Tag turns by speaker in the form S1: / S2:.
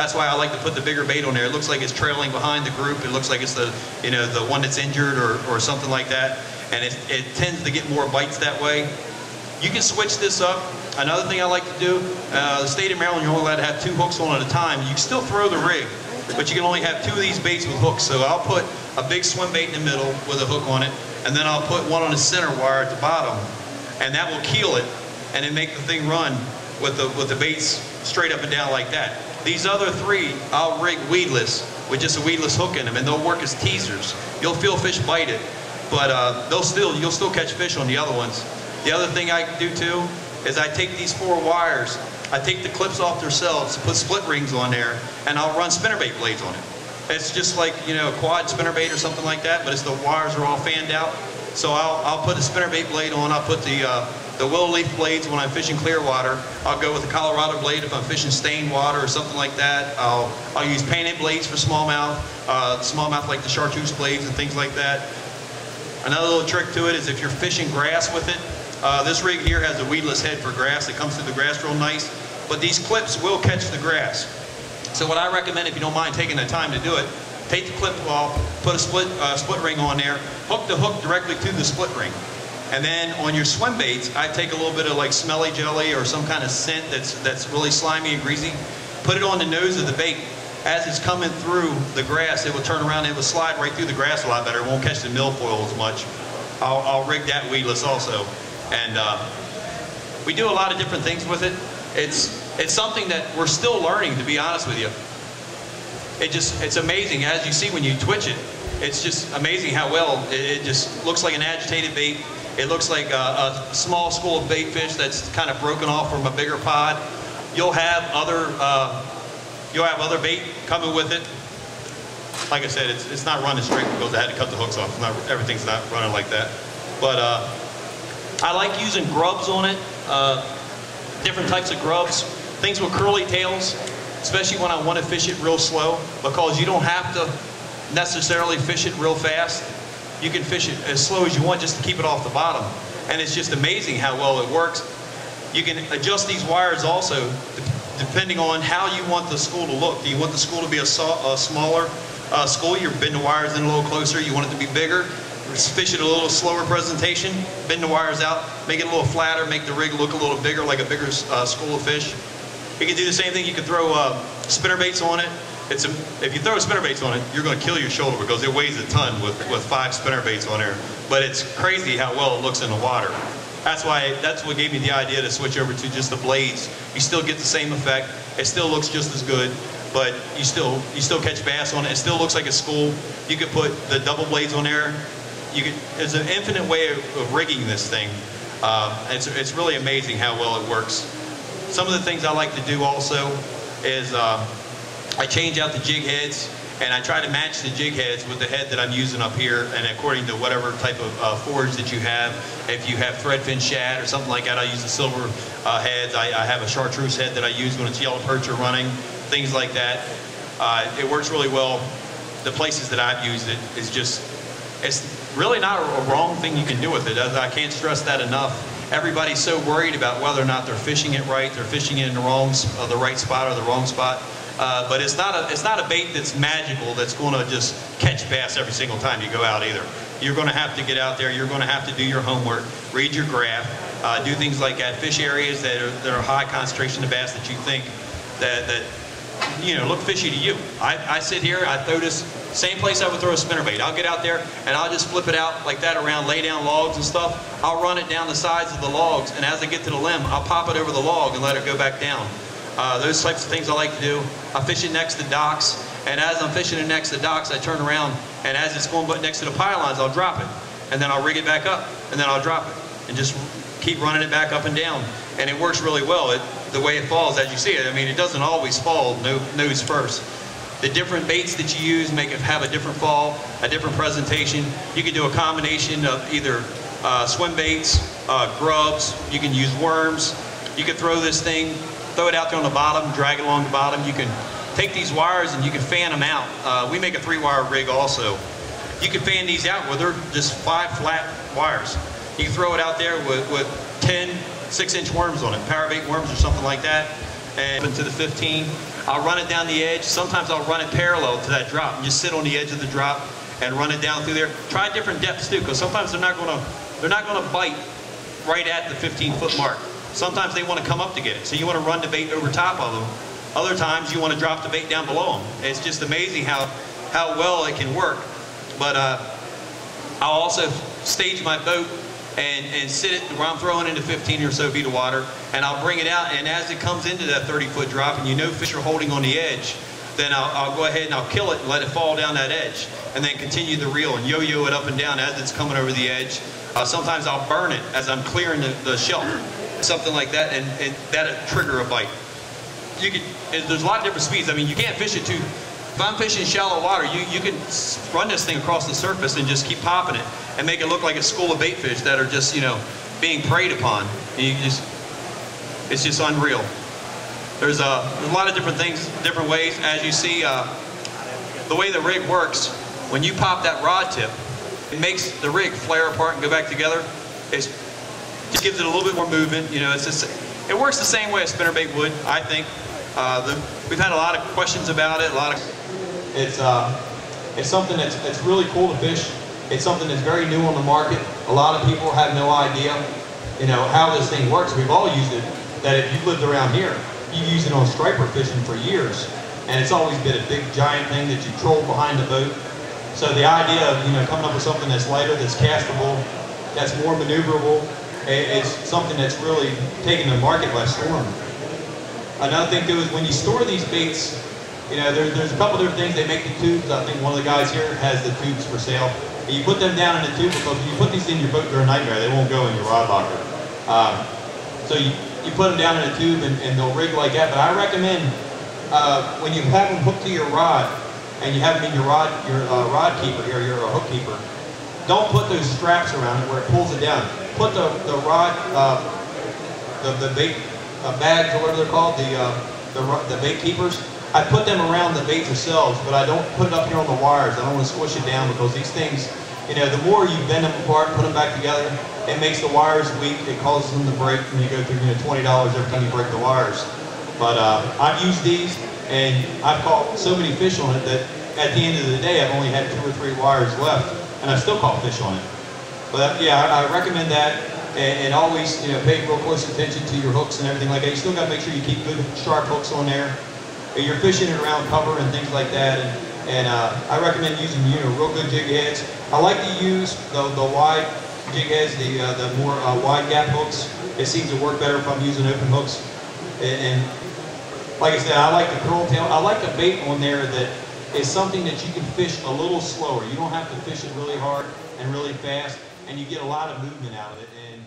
S1: That's why I like to put the bigger bait on there. It looks like it's trailing behind the group. It looks like it's the one that's injured or something like that. And it tends to get more bites that way. You can switch this up. Another thing I like to do, the state of Maryland, you're only allowed to have 2 hooks on at a time. You can still throw the rig, but you can only have 2 of these baits with hooks. So I'll put a big swim bait in the middle with a hook on it, and then I'll put one on the center wire at the bottom, and that will keel it, and then make the thing run with the baits straight up and down like that. These other 3, I'll rig weedless with just a weedless hook in them, and they'll work as teasers. You'll feel fish bite it, but you'll still catch fish on the other ones. The other thing I do too is I take these 4 wires, I take the clips off themselves, put split rings on there, and I'll run spinnerbait blades on it. It's just like, a quad spinnerbait or something like that, but it's the wires are all fanned out. So I'll put a spinnerbait blade on. I'll put the willow leaf blades when I'm fishing clear water. I'll go with the Colorado blade if I'm fishing stained water or something like that. I'll use painted blades for smallmouth, smallmouth like the chartreuse blades and things like that. Another little trick to it is if you're fishing grass with it, this rig here has a weedless head for grass. It comes through the grass real nice, but these clips will catch the grass. So what I recommend, if you don't mind taking the time to do it, take the clip off, put a split ring on there, hook the hook directly to the split ring. And then on your swim baits, I take a little bit of like smelly jelly or some kind of scent that's really slimy and greasy, put it on the nose of the bait. As it's coming through the grass, it will turn around and it will slide right through the grass a lot better. It won't catch the milfoil as much. I'll rig that weedless also. And we do a lot of different things with it. It's something that we're still learning, to be honest with you. It's amazing, as you see when you twitch it, it's just amazing how well it just looks like an agitated bait. It looks like a small school of bait fish that's kind of broken off from a bigger pod. You'll have other bait coming with it. Like I said, it's not running straight because I had to cut the hooks off. Everything's not running like that. But I like using grubs on it, different types of grubs, things with curly tails, especially when I want to fish it real slow, because you don't have to necessarily fish it real fast. You can fish it as slow as you want just to keep it off the bottom. And it's just amazing how well it works. You can adjust these wires also depending on how you want the school to look. Do you want the school to be a smaller school? You bend the wires in a little closer. You want it to be bigger. Fish it a little slower presentation, bend the wires out, make it a little flatter, make the rig look a little bigger, like a bigger school of fish. You can do the same thing. You can throw spinnerbaits on it. If you throw spinnerbaits on it, you're going to kill your shoulder because it weighs a ton with 5 spinnerbaits on there. But it's crazy how well it looks in the water. That's what gave me the idea to switch over to just the blades. You still get the same effect. It still looks just as good, but you still catch bass on it. It still looks like a school. You could put the double blades on there. There's an infinite way of rigging this thing. It's really amazing how well it works. Some of the things I like to do also is I change out the jig heads, and I try to match the jig heads with the head that I'm using up here, and according to whatever type of forage that you have. If you have threadfin shad or something like that, I use the silver heads. I have a chartreuse head that I use when it's yellow perch are running, things like that. It works really well. The places that I've used it is just, it's really not a wrong thing you can do with it. I can't stress that enough. Everybody's so worried about whether or not they're fishing it right. They're fishing it in the right spot or the wrong spot. But it's not a bait that's magical, that's going to just catch bass every single time you go out either. You're going to have to get out there. You're going to have to do your homework, read your graph, do things like that. Fish areas that are high concentration of bass that you think that look fishy to you. I sit here, I throw this same place I would throw a spinnerbait. I'll get out there and I'll just flip it out like that around lay down logs and stuff. I'll run it down the sides of the logs, and as I get to the limb, I'll pop it over the log and let it go back down. Those types of things I like to do. I fish it next to docks, and as I'm fishing it next to docks, I turn around, and as it's going next to the pylons, I'll drop it, and then I'll rig it back up, and then I'll drop it, and just keep running it back up and down. And it works really well. The way it falls, as you see it, I mean, it doesn't always fall nose first. The different baits that you use have a different fall, a different presentation. You can do a combination of either swim baits, grubs. You can use worms. You can throw this thing, throw it out there on the bottom, drag it along the bottom. You can take these wires and you can fan them out. We make a 3-wire rig also. You can fan these out where they're just 5 flat wires. You can throw it out there with 10 6-inch worms on it, power bait worms or something like that. and into the 15. I'll run it down the edge. Sometimes I'll run it parallel to that drop and just sit on the edge of the drop and run it down through there. Try different depths too, because sometimes they're not gonna bite right at the 15-foot mark. Sometimes they want to come up to get it, so you want to run the bait over top of them. Other times you want to drop the bait down below them. It's just amazing how well it can work. But I'll also stage my boat and sit it where I'm throwing into 15 or so feet of water, and I'll bring it out, and as it comes into that 30-foot drop and you know fish are holding on the edge, then I'll go ahead and I'll kill it and let it fall down that edge, and then continue the reel and yo-yo it up and down as it's coming over the edge. Sometimes I'll burn it as I'm clearing the shelf, something like that, and that'll trigger a bite. There's a lot of different speeds. I mean, you can't fish it too. If I'm fishing shallow water, you can run this thing across the surface and just keep popping it and make it look like a school of bait fish that are just, being preyed upon. And it's just unreal. There's a lot of different things, different ways. As you see, the way the rig works, when you pop that rod tip, it makes the rig flare apart and go back together. It just gives it a little bit more movement. It works the same way a spinnerbait would, I think. We've had a lot of questions about it. It's something that's really cool to fish. It's something that's very new on the market. A lot of people have no idea, how this thing works. We've all used it. That if you've lived around here, you've used it on striper fishing for years, and it's always been a big giant thing that you troll behind the boat. So the idea of coming up with something that's lighter, that's castable, that's more maneuverable, is something that's really taken the market by storm. Another thing too is when you store these baits, there's a couple different things. They make the tubes. I think one of the guys here has the tubes for sale. And you put them down in a tube because if you put these in your boat, they're a nightmare. They won't go in your rod locker. So you put them down in a tube and they'll rig like that. But I recommend when you have them hooked to your rod and you have them in your rod keeper or your hook keeper, don't put those straps around it where it pulls it down. Put the rod, the bait bags or whatever they're called, the bait keepers. I put them around the baits themselves, but I don't put it up here on the wires. I don't want to squish it down because these things, the more you bend them apart, put them back together, it makes the wires weak. It causes them to break, and you go through $20 every time you break the wires. But I've used these, and I've caught so many fish on it that at the end of the day, I've only had 2 or 3 wires left, and I've still caught fish on it. But yeah, I recommend that. And always, pay real close attention to your hooks and everything like that. You still got to make sure you keep good sharp hooks on there. You're fishing it around cover and things like that. And I recommend using real good jig heads. I like to use the wide jig heads, the more wide gap hooks. It seems to work better if I'm using open hooks. And like I said, I like the curl tail. I like a bait on there that is something that you can fish a little slower. You don't have to fish it really hard and really fast, and you get a lot of movement out of it. And